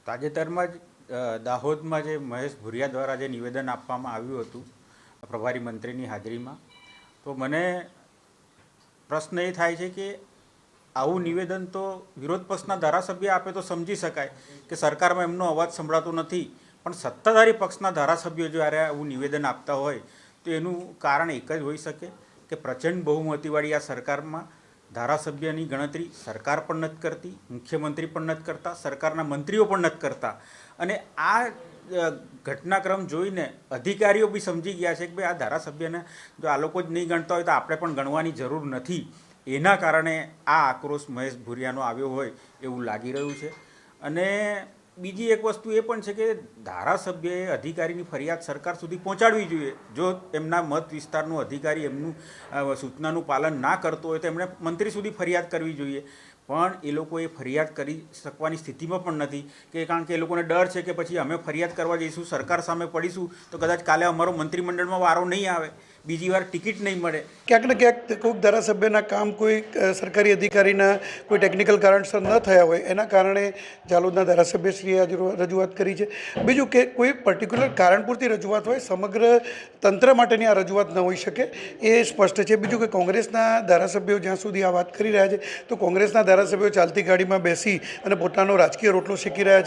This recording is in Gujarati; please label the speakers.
Speaker 1: તાજેતરમાં જ દાહોદમાં જે મહેશ ભુરિયા દ્વારા જે નિવેદન આપવામાં આવ્યું હતું પ્રભારી મંત્રીની હાજરીમાં, તો મને પ્રશ્ન એ થાય છે કે આવું નિવેદન તો વિરોધ પક્ષના ધારાસભ્ય આપે તો સમજી શકાય કે સરકારમાં એમનો અવાજ સંભળાતો નથી, પણ સત્તાધારી પક્ષના ધારાસભ્યો જ્યારે આવું નિવેદન આપતા હોય તો એનું કારણ એક જ હોઈ શકે કે પ્રચંડ બહુમતીવાળી આ સરકારમાં ધારાસભ્યની ગણતરી સરકાર પણ નથી કરતી, મુખ્યમંત્રી પણ નથી કરતા, સરકારના મંત્રીઓ પણ નથી કરતા. અને આ ઘટનાક્રમ જોઈને અધિકારીઓ બી સમજી ગયા છે કે ભાઈ આ ધારાસભ્યને જો આ લોકો જ નહીં ગણતા હોય તો આપણે પણ ગણવાની જરૂર નથી. એના કારણે આ આક્રોશ મહેશ ભુરિયાનો આવ્યો હોય એવું લાગી રહ્યું છે. અને બીજી એક વસ્તુ એ પણ છે કે ધારાસભ્યએ અધિકારીની ફરિયાદ સરકાર સુધી પહોંચાડવી જોઈએ. જો એમના મત વિસ્તારનો અધિકારી એમનું સૂચનાનું પાલન ના કરતો હોય તો એમણે મંત્રી સુધી ફરિયાદ કરવી જોઈએ. પણ એ લોકો એ ફરિયાદ કરી શકવાની સ્થિતિમાં પણ નથી, કે કારણ કે એ લોકોને ડર છે કે પછી અમે ફરિયાદ કરવા જઈશું, સરકાર સામે પડીશું તો કદાચ કાલે અમારો મંત્રીમંડળમાં વારો નહીં આવે, બીજી વાર ટિકિટ નહીં મળે.
Speaker 2: ક્યાંક ને ક્યાંક કોઈક ધારાસભ્યના કામ કોઈ સરકારી અધિકારીના કોઈ ટેકનિકલ કારણસર ન થયા હોય એના કારણે ઝાલોદના ધારાસભ્યશ્રીએ આજે રજૂઆત કરી છે. બીજું કે કોઈ પર્ટિક્યુલર કારણ પૂરતી રજૂઆત હોય, સમગ્ર તંત્ર માટેની આ રજૂઆત ન હોઈ શકે એ સ્પષ્ટ છે. બીજું કે કોંગ્રેસના ધારાસભ્યો જ્યાં સુધી આ વાત કરી રહ્યા છે તો કોંગ્રેસના ધારાસભ્યો ચાલતી ગાડીમાં બેસી અને પોતાનો રાજકીય રોટલો શેકી રહ્યા છે.